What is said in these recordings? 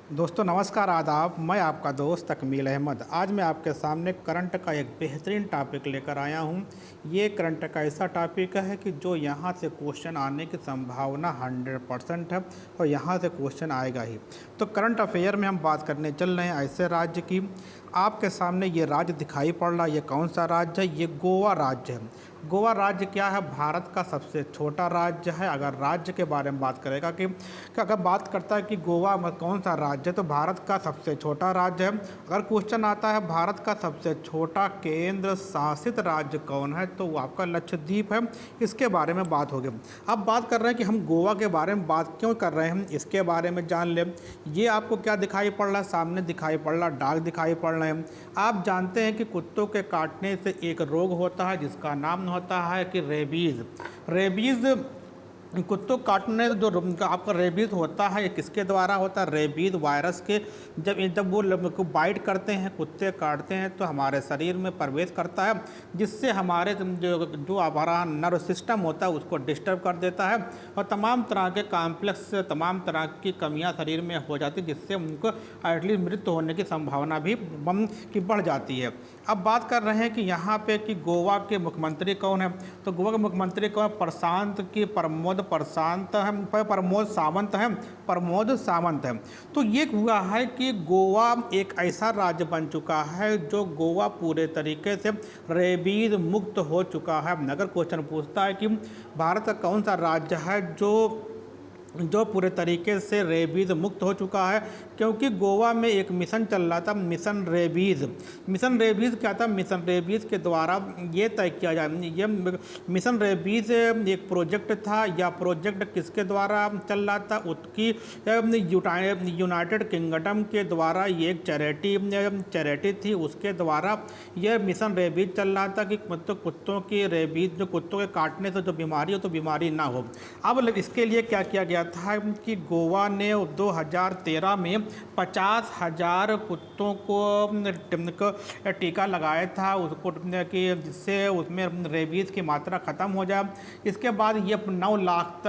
दोस्तों नमस्कार आदाब। मैं आपका दोस्त तकमील अहमद। आज मैं आपके सामने करंट का एक बेहतरीन टॉपिक लेकर आया हूं। ये करंट का ऐसा टॉपिक है कि जो यहाँ से क्वेश्चन आने की संभावना 100% है और यहाँ से क्वेश्चन आएगा ही। तो करंट अफेयर में हम बात करने चल रहे हैं ऐसे राज्य की। आपके सामने ये राज्य दिखाई पड़ रहा है, ये कौन सा राज्य है? ये गोवा राज्य है। गोवा राज्य क्या है? भारत का सबसे छोटा राज्य है। अगर राज्य के बारे में बात करेगा कि अगर बात करता है कि गोवा में कौन सा राज्य है, तो भारत का सबसे छोटा राज्य है। अगर क्वेश्चन आता है भारत का सबसे छोटा केंद्र शासित राज्य कौन है, तो वो आपका लक्षद्वीप है। इसके बारे में बात होगी। अब बात कर रहे हैं कि हम गोवा के बारे में बात क्यों कर रहे हैं, इसके बारे में जान लें। ये आपको क्या दिखाई पड़ रहा है? सामने दिखाई पड़ रहा, डाग दिखाई पड़ रहे हैं। आप जानते हैं कि कुत्तों के काटने से एक रोग होता है जिसका नाम होता है कि रेबीज़। रेबीज़ कुत्तों काटने जो आपका रेबीज़ होता है, ये किसके द्वारा होता है? रेबीज़ वायरस के जब वो बाइट करते हैं, कुत्ते काटते हैं, तो हमारे शरीर में प्रवेश करता है, जिससे हमारे जो हमारा नर्व सिस्टम होता है उसको डिस्टर्ब कर देता है और तमाम तरह के कॉम्प्लेक्स, तमाम तरह की कमियां शरीर में हो जाती है, जिससे उनको एटलीस्ट मृत्यु होने की संभावना भी बढ़ जाती है। अब बात कर रहे हैं कि यहाँ पे कि गोवा के मुख्यमंत्री कौन है, तो गोवा के मुख्यमंत्री कौन है? प्रमोद सावंत है। तो ये हुआ है कि गोवा एक ऐसा राज्य बन चुका है जो गोवा पूरे तरीके से रेबीज मुक्त हो चुका है। अगर क्वेश्चन पूछता है कि भारत का कौन सा राज्य है जो पूरे तरीके से रेबीज़ मुक्त हो चुका है, क्योंकि गोवा में एक मिशन चल रहा था, मिशन रेबीज़। मिशन रेबीज़ क्या था? मिशन रेबीज़ के द्वारा ये तय किया जाए, ये मिशन रेबीज़ एक प्रोजेक्ट था, या प्रोजेक्ट किसके द्वारा चल रहा था? उसकी यूनाइटेड किंगडम के द्वारा ये एक चैरिटी थी, उसके द्वारा यह मिशन रेबीज़ चल रहा था कि कुत्तों की रेबीज़, जो कुत्तों के काटने से जो बीमारी हो तो बीमारी ना हो। अब इसके लिए क्या किया गया था कि गोवा ने 2013 में 50,000 कुत्तों को टीका लगाया था, उसको कि जिससे उसमें रेबीज़ की मात्रा ख़त्म हो जाए। इसके बाद ये 9 लाख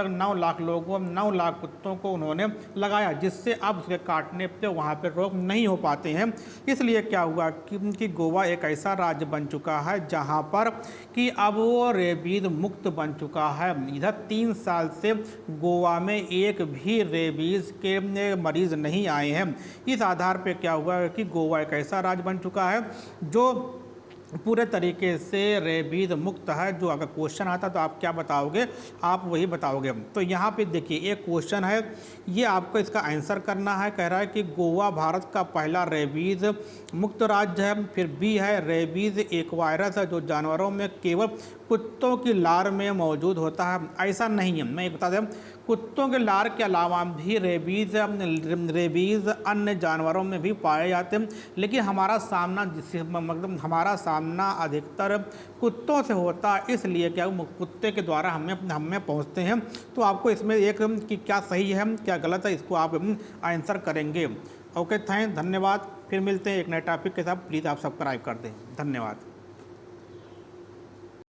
कुत्तों को उन्होंने लगाया, जिससे अब उसके काटने पे वहाँ पे रोक नहीं हो पाते हैं। इसलिए क्या हुआ कि गोवा एक ऐसा राज्य बन चुका है जहाँ पर कि अब वो रेबीज़ मुक्त बन चुका है। इधर 3 साल से गोवा में एक भी रेबीज़ के मरीज़ नहीं आए हैं। इस आधार पे क्या हुआ कि गोवा एक ऐसा राज्य बन चुका है जो पूरे तरीके से रेबीज़ मुक्त है। जो अगर क्वेश्चन आता तो आप क्या बताओगे? आप वही बताओगे। तो यहाँ पे देखिए एक क्वेश्चन है, ये आपको इसका आंसर करना है। कह रहा है कि गोवा भारत का पहला रेबीज़ मुक्त राज्य है। फिर बी है, रेबीज़ एक वायरस है जो जानवरों में केवल कुत्तों की लार में मौजूद होता है। ऐसा नहीं है, मैं ये बता दें, कुत्तों के लार के अलावा भी रेबीज़ अन्य जानवरों में भी पाए जाते हैं, लेकिन हमारा सामना अधिकतर कुत्तों से होता है। इसलिए क्या कुत्ते के द्वारा हमें पहुंचते हैं। तो आपको इसमें एक कि क्या सही है क्या गलत है, इसको आप आंसर करेंगे। ओके, धन्यवाद। फिर मिलते हैं एक नए टॉपिक के साथ। प्लीज़ आप सब्सक्राइब कर दें। धन्यवाद।